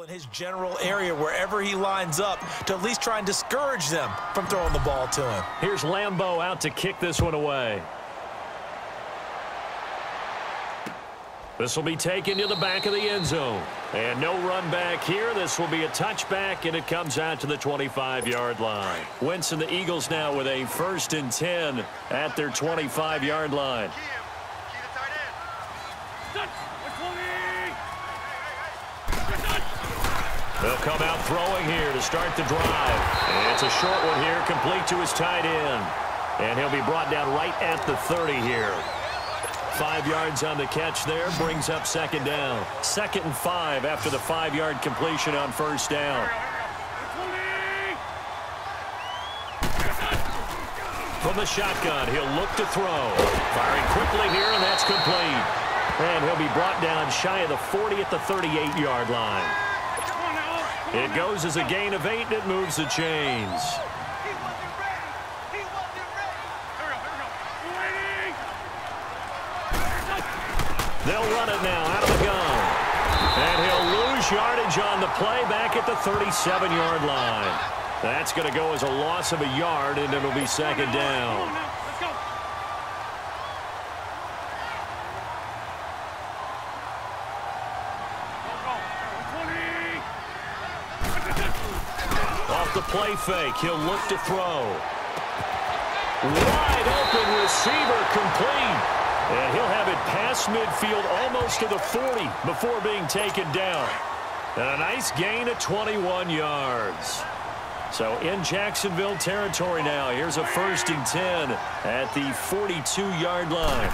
in his general area wherever he lines up to at least try and discourage them from throwing the ball to him. Here's Lambeau out to kick this one away. This will be taken to the back of the end zone. And no run back here. This will be a touchback, and it comes out to the 25-yard line. Wentz and the Eagles now with a 1st and 10 at their 25-yard line. They'll come out throwing here to start the drive. And it's a short one here, complete to his tight end. And he'll be brought down right at the 30 here. 5 yards on the catch there, brings up 2nd down. 2nd and 5 after the 5-yard completion on 1st down. From the shotgun, he'll look to throw. Firing quickly here, and that's complete. And he'll be brought down shy of the 40 at the 38-yard line. It goes as a gain of 8, and it moves the chains. They'll run it now out of the gun. And he'll lose yardage on the play back at the 37-yard line. That's going to go as a loss of a yard, and it'll be 2nd down. Off the play fake, he'll look to throw. Wide open receiver, complete. And he'll have it past midfield almost to the 40 before being taken down. And a nice gain of 21 yards. So in Jacksonville territory now, here's a 1st and 10 at the 42-yard line.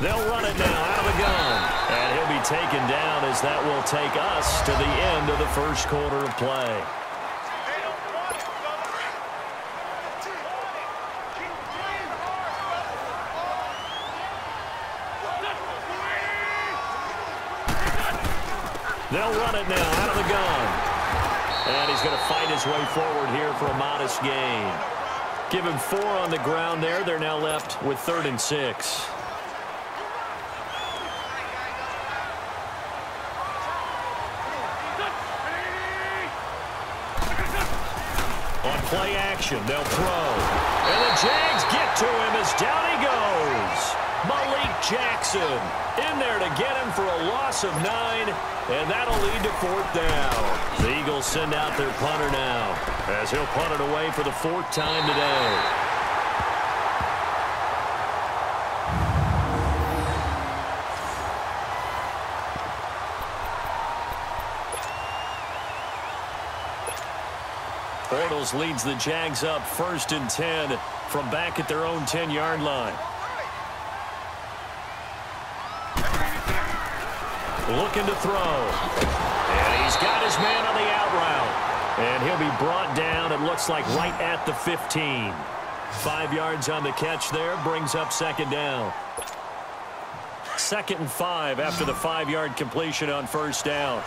They'll run it now out of the gun. And he'll be taken down as that will take us to the end of the 1st quarter of play. They'll run it now out of the gun. And he's going to fight his way forward here for a modest gain. Give him 4 on the ground there. They're now left with 3rd and 6. On play action, they'll throw. And the Jags get to him as down he goes. Jackson in there to get him for a loss of 9, and that'll lead to 4th down. The Eagles send out their punter now as he'll punt it away for the 4th time today. Bortles leads the Jags up 1st and 10 from back at their own 10-yard line. Looking to throw. And he's got his man on the out route. And he'll be brought down, it looks like, right at the 15. 5 yards on the catch there, brings up 2nd down. 2nd and 5 after the 5-yard completion on 1st down.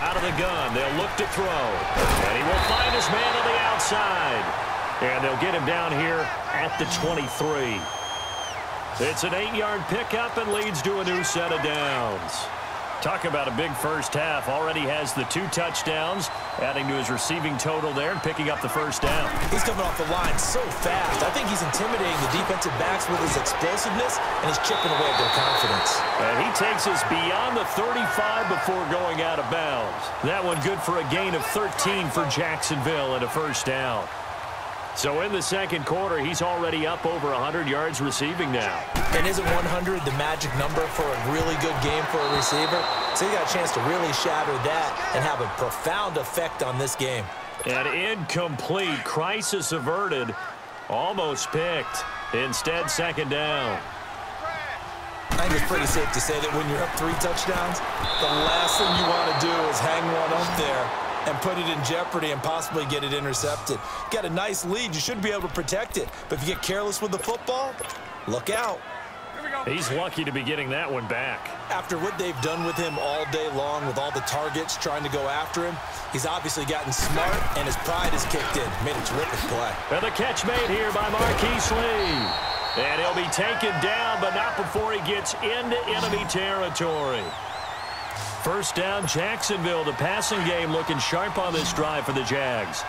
Out of the gun, they'll look to throw. And he will find his man on the outside. And they'll get him down here at the 23. It's an 8-yard pickup and leads to a new set of downs. Talk about a big first half. Already has the 2 touchdowns, adding to his receiving total there and picking up the 1st down. He's coming off the line so fast. I think he's intimidating the defensive backs with his explosiveness, and he's chipping away at their confidence. And he takes us beyond the 35 before going out of bounds. That one good for a gain of 13 for Jacksonville and a 1st down. So in the 2nd quarter, he's already up over 100 yards receiving now. And isn't 100 the magic number for a really good game for a receiver? So he got a chance to really shatter that and have a profound effect on this game. An incomplete, crisis averted, almost picked. Instead, 2nd down. I think it's pretty safe to say that when you're up 3 touchdowns, the last thing you want to do is hang one up there and put it in jeopardy and possibly get it intercepted. Got a nice lead. You should be able to protect it. But if you get careless with the football, look out. He's lucky to be getting that one back. After what they've done with him all day long with all the targets trying to go after him, he's obviously gotten smart, and his pride has kicked in. Made a terrific play. And the catch made here by Marquise Lee. And he'll be taken down, but not before he gets into enemy territory. First down, Jacksonville. The passing game looking sharp on this drive for the Jags.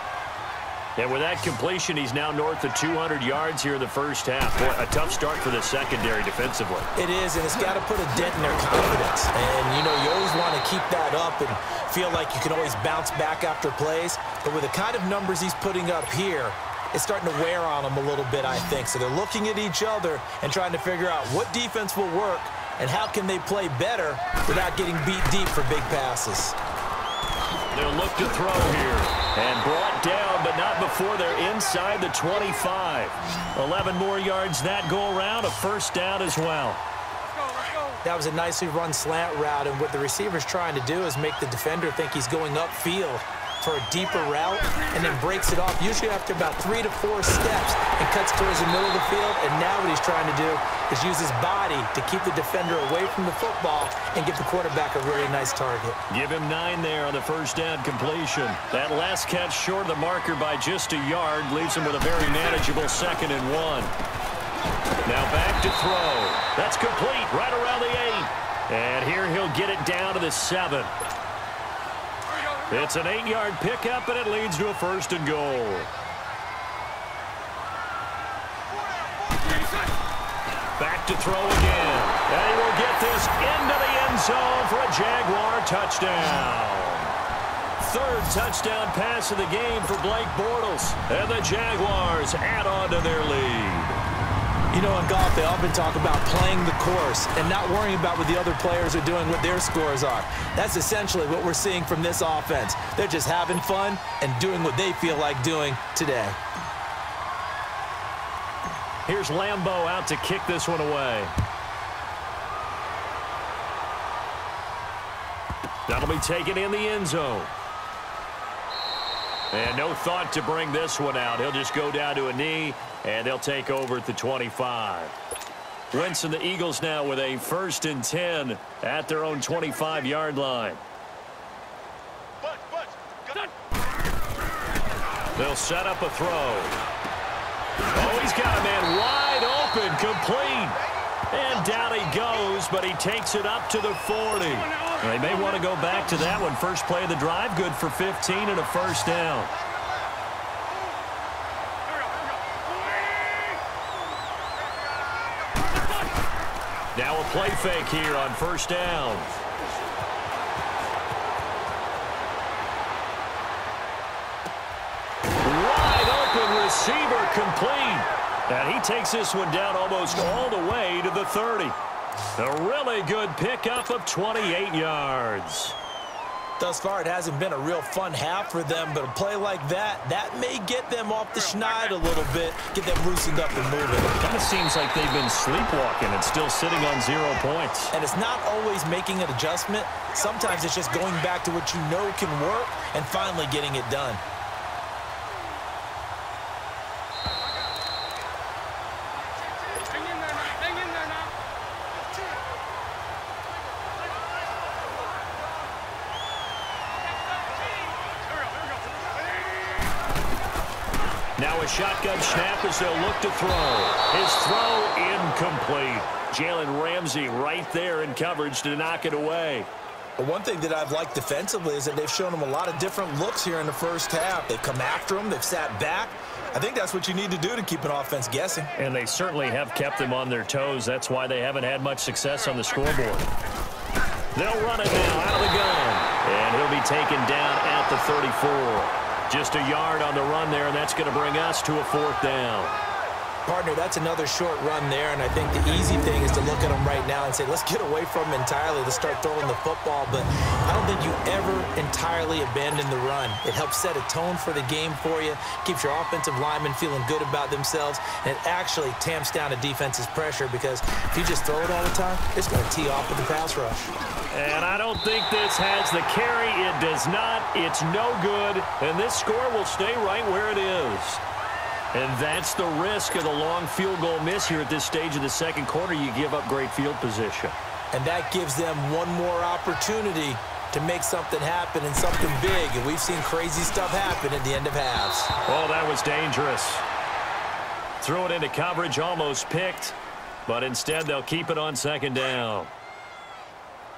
And with that completion, he's now north of 200 yards here in the first half. Boy, a tough start for the secondary defensively. It is, and it's got to put a dent in their confidence. And, you know, you always want to keep that up and feel like you can always bounce back after plays. But with the kind of numbers he's putting up here, it's starting to wear on them a little bit, I think. So they're looking at each other and trying to figure out what defense will work and how can they play better without getting beat deep for big passes. They'll look to throw here. And brought down, but not before they're inside the 25. 11 more yards that go around, a first down as well. That was a nicely run slant route, and what the receiver's trying to do is make the defender think he's going upfield for a deeper route, and then breaks it off, usually after about 3 to 4 steps, and cuts towards the middle of the field. And now what he's trying to do is use his body to keep the defender away from the football and give the quarterback a really nice target. Give him 9 there on the first down completion. That last catch short of the marker by just a yard leaves him with a very manageable 2nd and 1. Now back to throw. That's complete right around the 8. And here he'll get it down to the 7. It's an 8-yard pickup, and it leads to a 1st and goal. Back to throw again. And he will get this into the end zone for a Jaguar touchdown. 3rd touchdown pass of the game for Blake Bortles. And the Jaguars add on to their lead. You know, in golf, they often talk about playing the course and not worrying about what the other players are doing, what their scores are. That's essentially what we're seeing from this offense. They're just having fun and doing what they feel like doing today. Here's Lambeau out to kick this one away. That'll be taken in the end zone. And no thought to bring this one out. He'll just go down to a knee, and they'll take over at the 25. Wentz and the Eagles now with a 1st and 10 at their own 25-yard line. They'll set up a throw. Oh, he's got a man wide open, complete. And down he goes, but he takes it up to the 40. They may want to go back to that one. First play of the drive, good for 15 and a 1st down. Now a play fake here on 1st down. Wide open receiver, complete. And he takes this one down almost all the way to the 30. A really good pickup of 28 yards. Thus far, it hasn't been a real fun half for them, but a play like that may get them off the schneid a little bit, get them loosened up and moving. Kind of seems like they've been sleepwalking and still sitting on 0 points. And it's not always making an adjustment. Sometimes it's just going back to what you know can work and finally getting it done. Now a shotgun snap as they'll look to throw. His throw incomplete. Jalen Ramsey right there in coverage to knock it away. But one thing that I've liked defensively is that they've shown him a lot of different looks here in the first half. They've come after him. They've sat back. I think that's what you need to do to keep an offense guessing. And they certainly have kept them on their toes. That's why they haven't had much success on the scoreboard. They'll run it now out of the gun. And he'll be taken down at the 34. Just a yard on the run there, and that's going to bring us to a 4th down. Partner, that's another short run there, and I think the easy thing is to look at him right now and say, let's get away from him entirely. Let's start throwing the football, but I don't think you ever entirely abandon the run. It helps set a tone for the game for you, keeps your offensive linemen feeling good about themselves, and it actually tamps down a defense's pressure because if you just throw it all the time, it's going to tee off with the pass rush. And I don't think this has the carry. It does not. It's no good, and this score will stay right where it is. And that's the risk of the long field goal miss here at this stage of the second quarter. You give up great field position. And that gives them one more opportunity to make something happen and something big. And we've seen crazy stuff happen at the end of halves. Oh, that was dangerous. Threw it into coverage, almost picked, but instead they'll keep it on second down.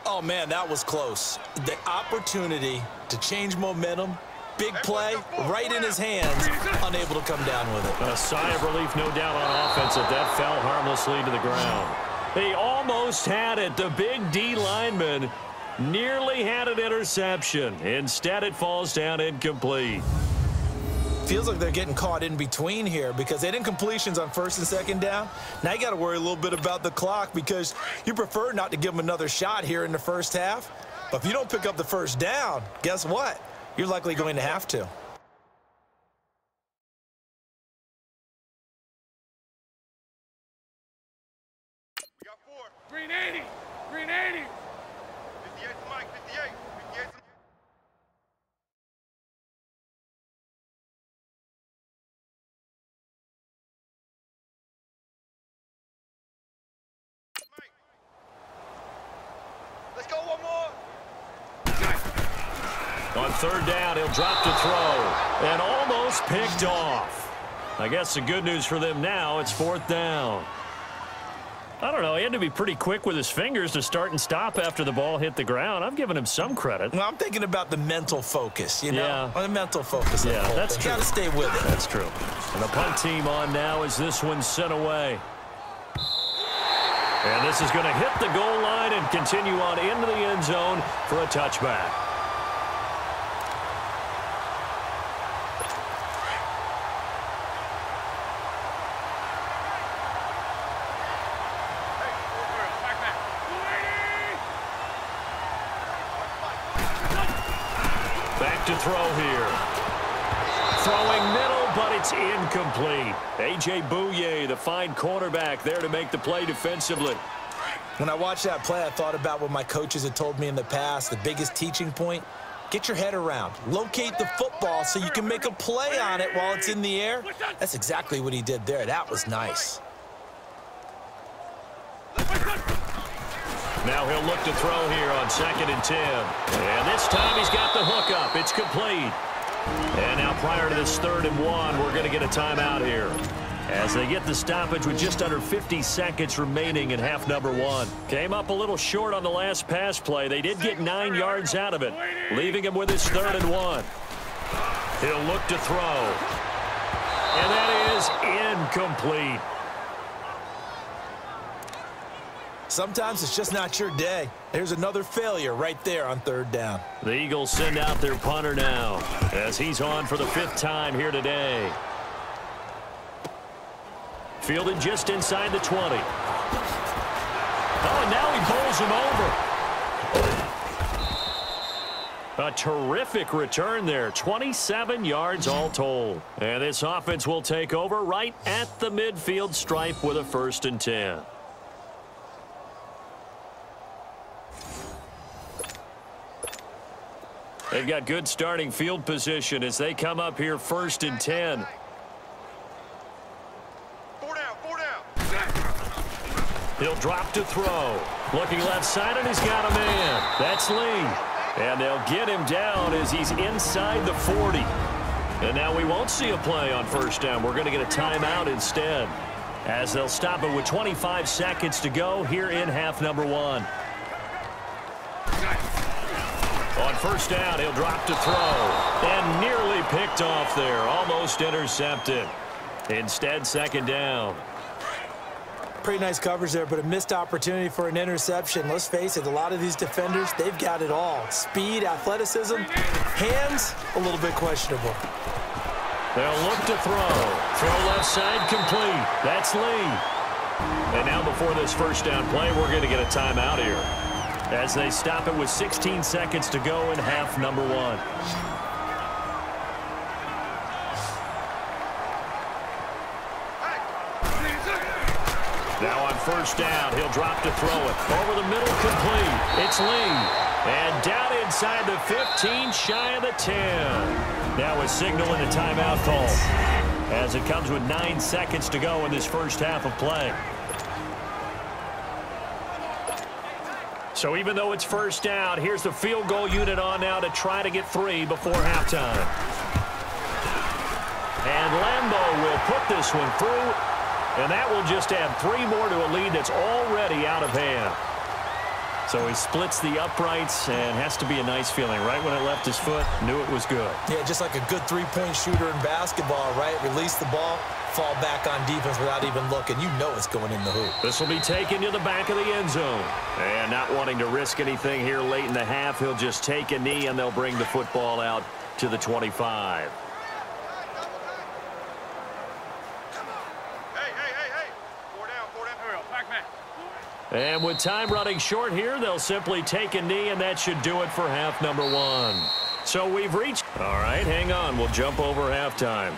Oh, man, that was close. The opportunity to change momentum, big play, right in his hands, unable to come down with it. A sigh of relief, no doubt, on offense that that fell harmlessly to the ground. He almost had it. The big D lineman nearly had an interception. Instead, it falls down incomplete. Feels like they're getting caught in between here because they didn't incompletions on first and second down. Now you got to worry a little bit about the clock because you prefer not to give them another shot here in the first half. But if you don't pick up the first down, guess what? You're likely going to have to. We got 4. Green 80. Green 80. 58 to Mike. 58. 58 to Mike. Let's go one more. On third down, he'll drop to throw and almost picked off. I guess the good news for them now, it's fourth down. I don't know. He had to be pretty quick with his fingers to start and stop after the ball hit the ground. I'm giving him some credit. Well, I'm thinking about the mental focus, you know? Yeah. The mental focus. Yeah, that's true. Got to stay with it. That's true. And the punt team on now as this one's sent away. And this is going to hit the goal line and continue on into the end zone for a touchback. Back to throw here. Throwing middle, but it's incomplete. A.J. Bouye, the fine cornerback, there to make the play defensively. When I watched that play, I thought about what my coaches had told me in the past. The biggest teaching point, get your head around. Locate the football so you can make a play on it while it's in the air. That's exactly what he did there. That was nice. Now he'll look to throw here on 2nd and 10. And this time he's got the hook up. It's complete. And now prior to this 3rd and 1, we're going to get a timeout here as they get the stoppage with just under 50 seconds remaining in half number 1. Came up a little short on the last pass play. They did get 9 yards out of it, leaving him with his 3rd and 1. He'll look to throw. And that is incomplete. Sometimes it's just not your day. There's another failure right there on 3rd down. The Eagles send out their punter now as he's on for the 5th time here today. Fielded just inside the 20. Oh, and now he bowls him over. A terrific return there. 27 yards all told. And this offense will take over right at the midfield stripe with a 1st and 10. They've got good starting field position as they come up here 1st and 10. 4 down, 4 down. He'll drop to throw. Looking left side, and he's got a man. That's Lee. And they'll get him down as he's inside the 40. And now we won't see a play on 1st down. We're going to get a timeout instead as they'll stop it with 25 seconds to go here in half number 1. On 1st down, he'll drop to throw. And nearly picked off there. Almost intercepted. Instead, 2nd down. Pretty nice coverage there, but a missed opportunity for an interception. Let's face it, a lot of these defenders, they've got it all. Speed, athleticism, hands, a little bit questionable. They'll look to throw. Throw left side complete. That's Lee. And now before this 1st down play, we're going to get a timeout here as they stop it with 16 seconds to go in half number 1. Now on 1st down, he'll drop to throw it. Over the middle, complete. It's Lee. And down inside the 15, shy of the 10. Now a signal and a timeout call as it comes with 9 seconds to go in this 1st half of play. So even though it's 1st down, here's the field goal unit on now to try to get 3 before halftime. And Lambeau will put this one through And that will just add 3 more to a lead that's already out of hand. So he splits the uprights, and has to be a nice feeling. Right when it left his foot, knew it was good. Yeah, just like a good three-point shooter in basketball, right? Release the ball, fall back on defense without even looking. You know it's going in the hoop. This will be taken to the back of the end zone. And not wanting to risk anything here late in the half, he'll just take a knee, and they'll bring the football out to the 25. And with time running short here, they'll simply take a knee, and that should do it for half number 1. So we've reached... All right, hang on. We'll jump over halftime.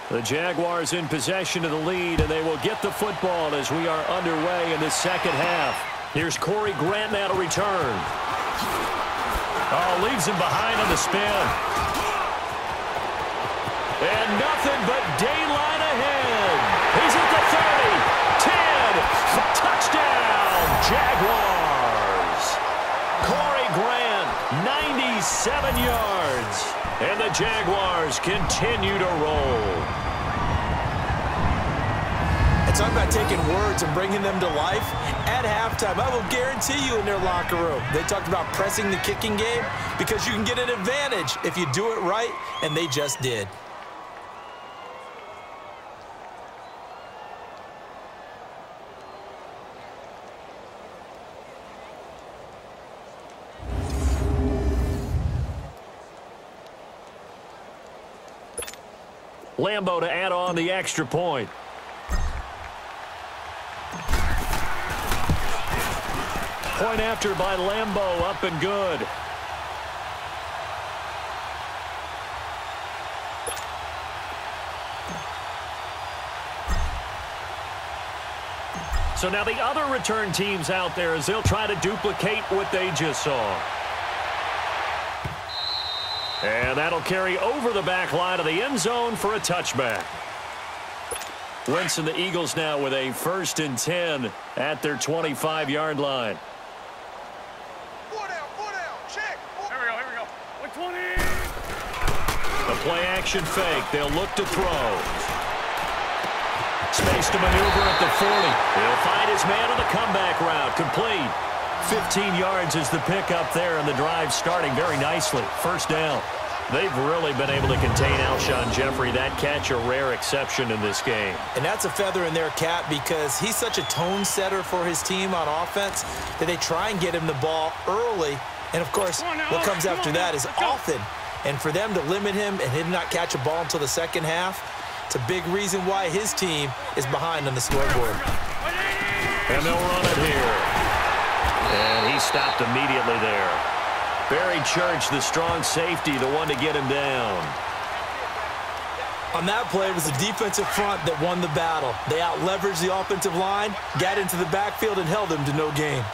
The Jaguars in possession of the lead, and they will get the football as we are underway in the second half. Here's Corey Grant now to return. Oh, leaves him behind on the spin. And nothing but daylight ahead. He's at the 30. 10. Touchdown, Jaguars. Corey Grant, 97 yards. And the Jaguars continue to roll. And talk about taking words and bringing them to life. At halftime, I will guarantee you in their locker room, they talked about pressing the kicking game because you can get an advantage if you do it right, and they just did. Lambo to add on the extra point. Point after by Lambo, up and good. So now the other return teams out there as they'll try to duplicate what they just saw. And that'll carry over the back line of the end zone for a touchback. Wentz and the Eagles now with a 1st and 10 at their 25-yard line. Check. Here we go. 120. The play action fake. They'll look to throw. Space to maneuver at the 40. He'll find his man on the comeback route. Complete. 15 yards is the pickup there, and the drive starting very nicely. 1st down. They've really been able to contain Alshon Jeffrey. That catch a rare exception in this game. And that's a feather in their cap because he's such a tone setter for his team on offense that they try and get him the ball early. And, of course, what comes after that is often. And for them to limit him and him not catch a ball until the second half, it's a big reason why his team is behind on the scoreboard. And they'll run it here. And he stopped immediately there. Barry Church, the strong safety, the one to get him down. On that play, it was the defensive front that won the battle. They out-leveraged the offensive line, got into the backfield, and held him to no gain.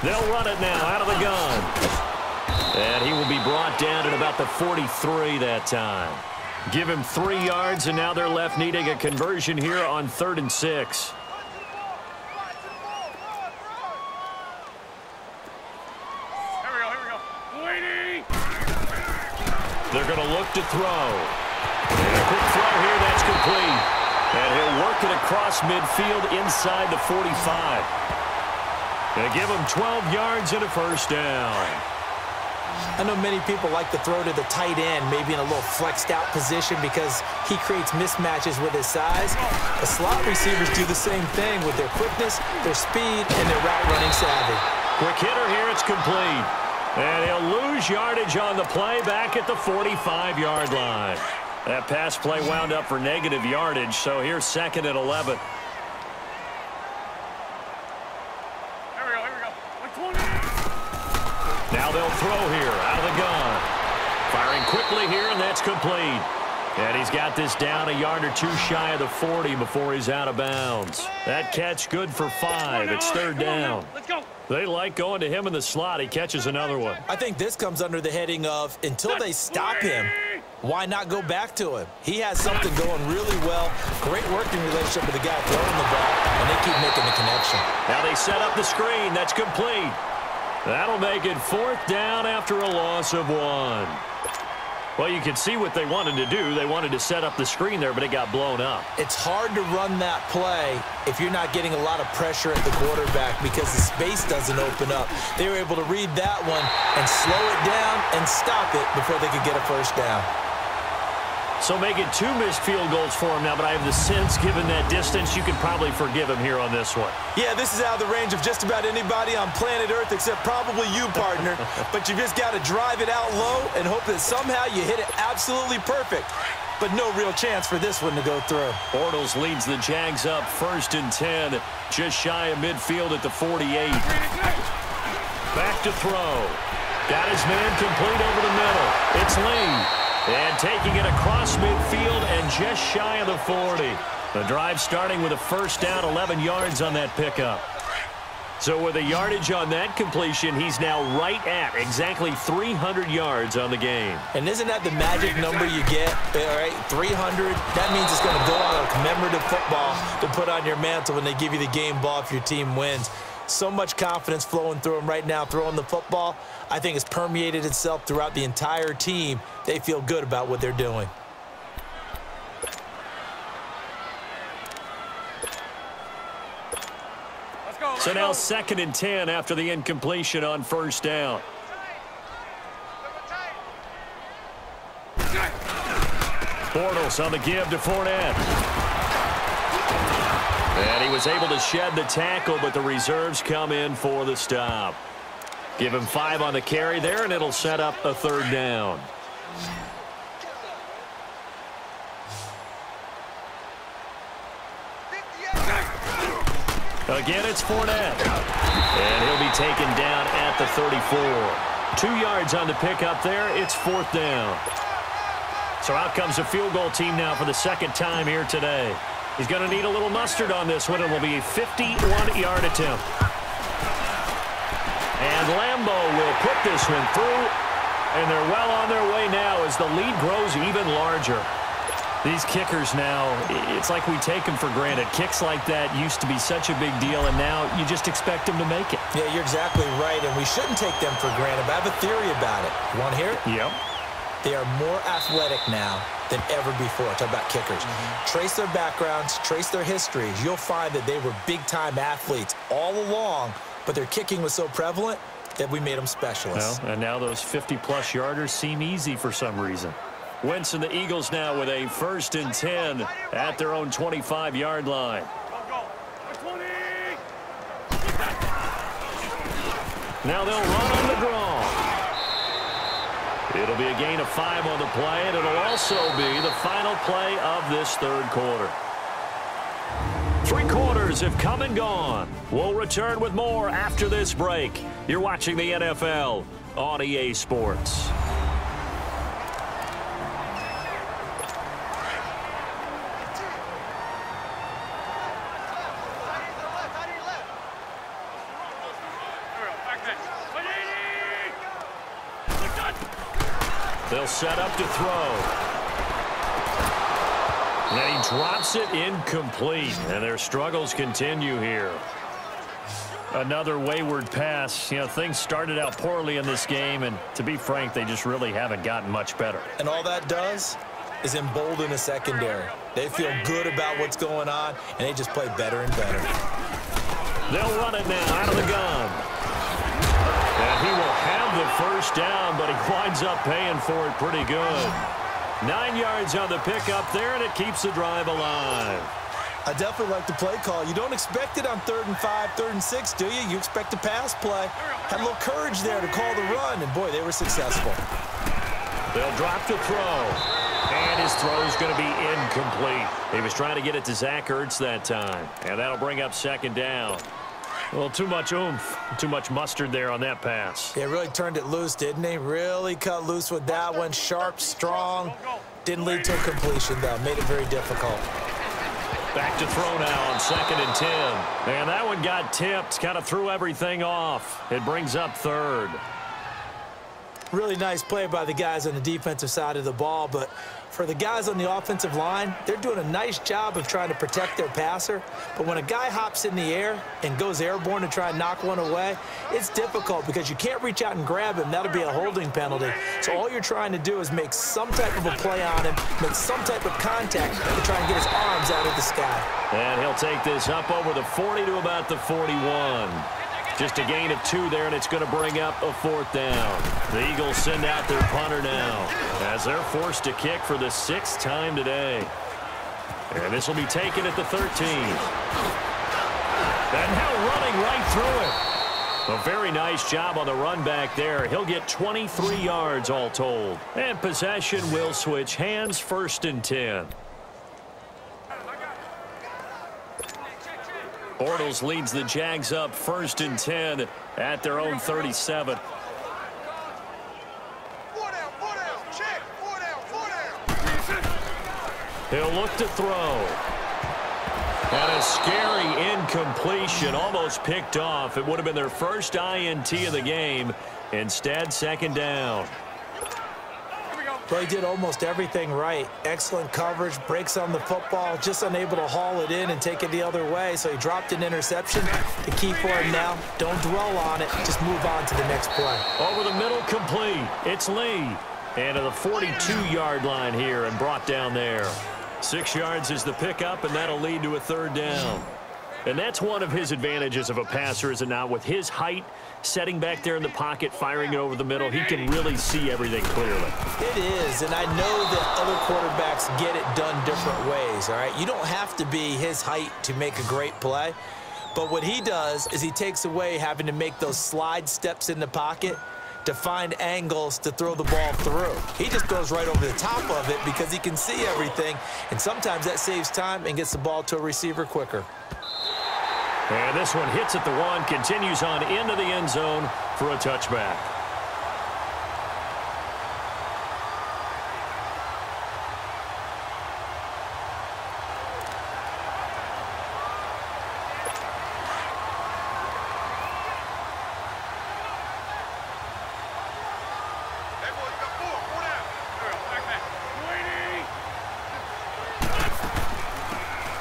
They'll run it now out of the gun. And he will be brought down at about the 43 that time. Give him 3 yards, and now they're left needing a conversion here on 3rd and 6. They're going to look to throw. And a quick throw here, that's complete. And he'll work it across midfield inside the 45. They give him 12 yards and a 1st down. I know many people like to throw to the tight end, maybe in a little flexed out position because he creates mismatches with his size. The slot receivers do the same thing with their quickness, their speed, and their route running savvy. Quick hitter here, it's complete. And he'll lose yardage on the play back at the 45-yard line. That pass play wound up for negative yardage, so here's 2nd and 11. Here we go. 120. Now they'll throw here out of the gun. Firing quickly here, and that's complete. And he's got this down a yard or 2 shy of the 40 before he's out of bounds. That catch good for 5. It's 3rd down. Let's go. They like going to him in the slot. He catches another one. I think this comes under the heading of until they stop him, why not go back to him? He has something going really well. Great working relationship with the guy throwing the ball, and they keep making the connection. Now they set up the screen. That's complete. That'll make it 4th down after a loss of 1. Well, you can see what they wanted to do. They wanted to set up the screen there, but it got blown up. It's hard to run that play if you're not getting a lot of pressure at the quarterback because the space doesn't open up. They were able to read that one and slow it down and stop it before they could get a first down. So making 2 missed field goals for him now, but I have the sense, given that distance, you can probably forgive him here on this one. Yeah, this is out of the range of just about anybody on planet Earth except probably you, partner. But you just got to drive it out low and hope that somehow you hit it absolutely perfect. But no real chance for this one to go through. Bortles leads the Jags up 1st and 10, just shy of midfield at the 48. Back to throw. Got his man complete over the middle. It's Lee. And taking it across midfield and just shy of the 40. The drive starting with a first down, 11 yards on that pickup. So with the yardage on that completion, he's now right at exactly 300 yards on the game. And isn't that the magic number you get? All right, 300. That means it's going to go on a commemorative football to put on your mantle when they give you the game ball if your team wins. So much confidence flowing through him right now, throwing the football. I think it's permeated itself throughout the entire team. They feel good about what they're doing. So now 2nd and 10 after the incompletion on first down. Bortles on the give to Fournette. And he was able to shed the tackle, but the reserves come in for the stop. Give him 5 on the carry there, and it'll set up a 3rd down. Again, it's Fournette. And he'll be taken down at the 34. 2 yards on the pickup there. It's 4th down. So out comes a field goal team now for the 2nd time here today. He's going to need a little mustard on this one. It will be a 51-yard attempt. And Lambeau will put this one through. And they're well on their way now as the lead grows even larger. These kickers now, it's like we take them for granted. Kicks like that used to be such a big deal, and now you just expect them to make it. Yeah, you're exactly right, and we shouldn't take them for granted. But I have a theory about it. You want to hear it? Yep. They are more athletic now than ever before. Talk about kickers. Trace their backgrounds, trace their histories. You'll find that they were big-time athletes all along, but their kicking was so prevalent that we made them specialists. Well, and now those 50-plus yarders seem easy for some reason. Wentz and the Eagles now with a 1st and 10 at their own 25-yard line. Now they'll run on the draw. It'll be a gain of 5 on the play, and it'll also be the final play of this 3rd quarter. 3 quarters have come and gone. We'll return with more after this break. You're watching the NFL on EA Sports. They'll set up to throw. And he drops it incomplete. And their struggles continue here. Another wayward pass. You know, things started out poorly in this game, and to be frank, they just really haven't gotten much better. And all that does is embolden the secondary. They feel good about what's going on, and they just play better and better. They'll run it now out of the gun. And he will have the first down, but he winds up paying for it pretty good. 9 yards on the pickup there, and it keeps the drive alive. I definitely like the play call. You don't expect it on 3rd and 5, 3rd and 6, do you? You expect a pass play. Had a little courage there to call the run, and boy, they were successful. They'll drop to throw. And his throw is going to be incomplete. He was trying to get it to Zach Ertz that time. And that'll bring up 2nd down. Well, too much oomph, too much mustard there on that pass. Yeah, really turned it loose, didn't he? Really cut loose with that one. Sharp, strong. Didn't lead to a completion, though. Made it very difficult. Back to throw now on 2nd and 10. And that one got tipped, kind of threw everything off. It brings up 3rd. Really nice play by the guys on the defensive side of the ball, but For the guys on the offensive line, they're doing a nice job of trying to protect their passer. But when a guy hops in the air and goes airborne to try and knock one away, it's difficult because you can't reach out and grab him. That'll be a holding penalty. So all you're trying to do is make some type of a play on him, make some type of contact to try and get his arms out of the sky. And he'll take this up over the 40 to about the 41. Just a gain of 2 there, and it's going to bring up a 4th down. The Eagles send out their punter now as they're forced to kick for the 6th time today. And this will be taken at the 13. And now running right through it. A very nice job on the run back there. He'll get 23 yards all told. And possession will switch hands, 1st and 10. Bortles leads the Jags up 1st and 10 at their own 37. He'll look to throw. And a scary incompletion, almost picked off. It would have been their first INT of the game. Instead, 2nd down. Well, he did almost everything right. Excellent coverage, breaks on the football, just unable to haul it in and take it the other way. So he dropped an interception. The key for him now, don't dwell on it. Just move on to the next play. Over the middle, complete. It's Lee. And to the 42-yard line here and brought down there. 6 yards is the pickup, and that'll lead to a 3rd down. And that's one of his advantages of a passer, is it not? With his height, setting back there in the pocket, firing it over the middle, he can really see everything clearly. It is, and I know that other quarterbacks get it done different ways, all right? You don't have to be his height to make a great play, but what he does is he takes away having to make those slide steps in the pocket to find angles to throw the ball through. He just goes right over the top of it because he can see everything, and sometimes that saves time and gets the ball to a receiver quicker. And this one hits at the 1, continues on into the end zone for a touchback.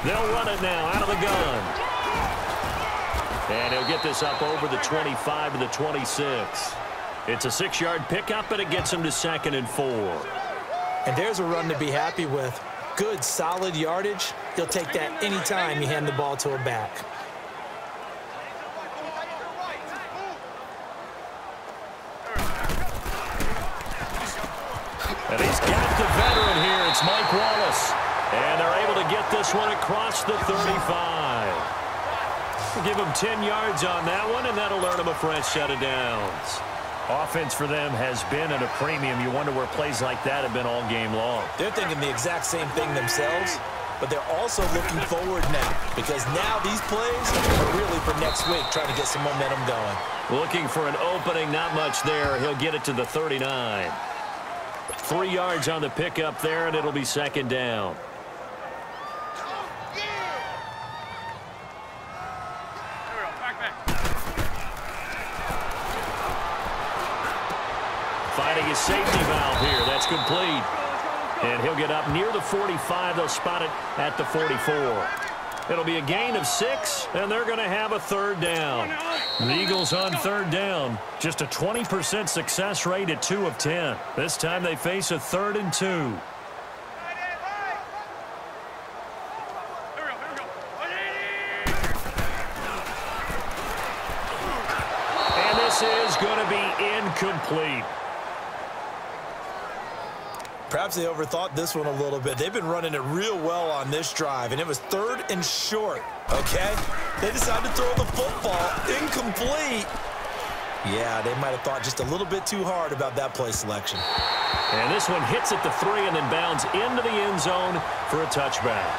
They'll run it now out of the gun. And he'll get this up over the 25 to the 26. It's a 6-yard pickup, and it gets him to 2nd and 4. And there's a run to be happy with. Good, solid yardage. He'll take that anytime you hand the ball to a back. And he's got the veteran here. It's Mike Wallace. And they're able to get this one across the 35. We'll give him 10 yards on that one, and that'll earn him a fresh set of downs. Offense for them has been at a premium. You wonder where plays like that have been all game long. They're thinking the exact same thing themselves, but they're also looking forward now because now these plays are really for next week, trying to get some momentum going. Looking for an opening, not much there. He'll get it to the 39. 3 yards on the pickup there, and it'll be 2nd down. Finding his safety valve here. That's complete. And he'll get up near the 45. They'll spot it at the 44. It'll be a gain of 6, and they're going to have a 3rd down. The Eagles on 3rd down. Just a 20% success rate at 2 of 10. This time they face a 3rd and 2. And this is going to be incomplete. Perhaps they overthought this one a little bit. They've been running it real well on this drive, and it was 3rd and short, okay? They decided to throw the football incomplete. Yeah, they might have thought just a little bit too hard about that play selection. And this one hits at the 3 and then bounds into the end zone for a touchback.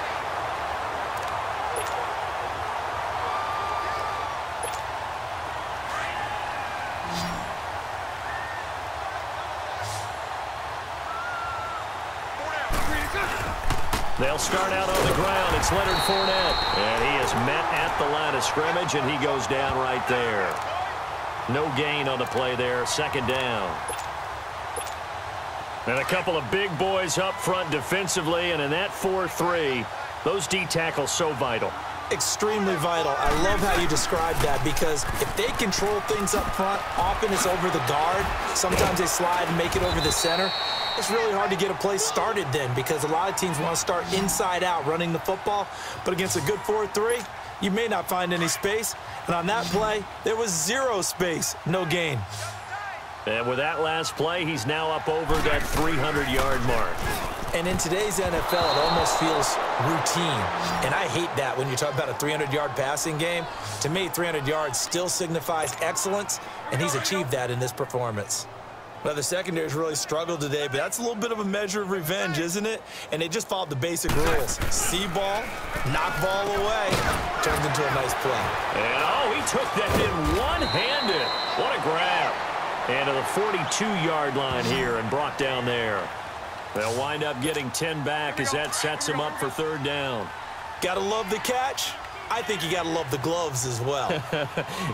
They'll start out on the ground. It's Leonard Fournette. And he is met at the line of scrimmage, and he goes down right there. No gain on the play there. 2nd down. And a couple of big boys up front defensively, and in that 4-3, those D tackles so vital. Extremely vital. I love how you describe that, because if they control things up front, often it's over the guard. Sometimes they slide and make it over the center. It's really hard to get a play started then, because a lot of teams want to start inside out running the football. But against a good 4-3, you may not find any space. And on that play, there was zero space, no gain. And with that last play, he's now up over that 300-yard mark. And in today's NFL, it almost feels routine. And I hate that when you talk about a 300-yard passing game. To me, 300 yards still signifies excellence, and he's achieved that in this performance. Well, the secondary's really struggled today, but that's a little bit of a measure of revenge, isn't it? And they just followed the basic rules. See ball, knock ball away, turns into a nice play. And, oh, he took that in one-handed. What a grab. And to the 42-yard line here and brought down there. They'll wind up getting 10 back as that sets them up for third down. Gotta love the catch. I think you gotta love the gloves as well.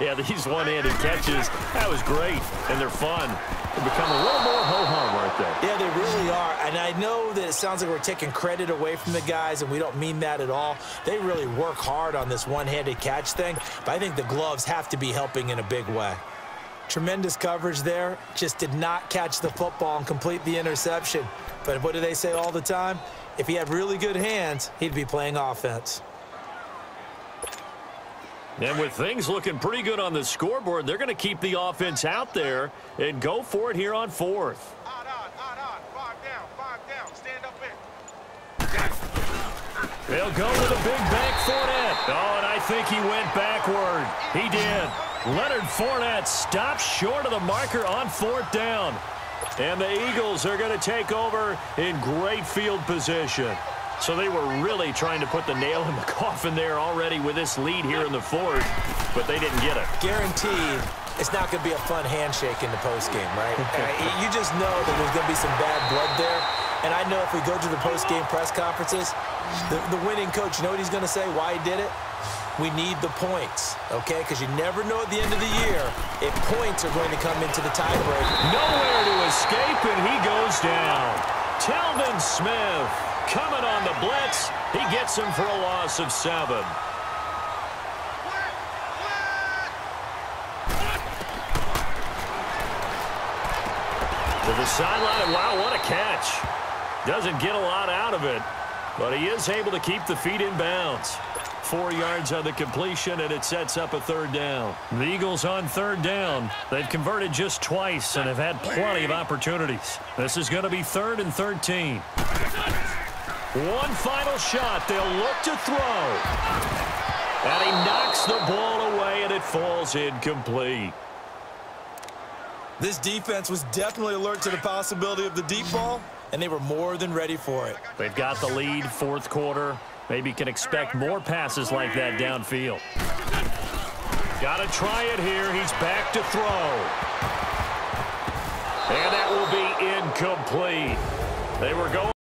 Yeah, these one-handed catches, that was great, and they're fun. They become a little more ho-hum, aren't they? Yeah, they really are. And I know that it sounds like we're taking credit away from the guys, and we don't mean that at all. They really work hard on this one-handed catch thing, but I think the gloves have to be helping in a big way. Tremendous coverage there. Just did not catch the football and complete the interception. But what do they say all the time? If he had really good hands, he'd be playing offense. And with things looking pretty good on the scoreboard, they're going to keep the offense out there and go for it here on fourth. Odd. 5 down. Stand up in. They'll go with a big bank Fournette. Oh, and I think he went backward. He did. Leonard Fournette stopped short of the marker on fourth down. And the Eagles are going to take over in great field position. So they were really trying to put the nail in the coffin there already with this lead here in the fourth, but they didn't get it. Guaranteed it's not going to be a fun handshake in the postgame, right? You just know that there's going to be some bad blood there. And I know if we go to the postgame press conferences, the winning coach, you know what he's going to say, why he did it? We need the points, okay? Because you never know at the end of the year if points are going to come into the tiebreak. Nowhere to escape, and he goes down. Telvin Smith coming on the blitz. He gets him for a loss of 7. To the sideline. Wow, what a catch. Doesn't get a lot out of it, but he is able to keep the feet in bounds. 4 yards on the completion, and it sets up a third down. The Eagles on third down. They've converted just twice and have had plenty of opportunities. This is going to be 3rd and 13. One final shot. They'll look to throw. And he knocks the ball away, and it falls incomplete. This defense was definitely alert to the possibility of the deep ball, and they were more than ready for it. They've got the lead, fourth quarter. Maybe can expect more passes like that downfield. Got to try it here. He's back to throw. And that will be incomplete. They were going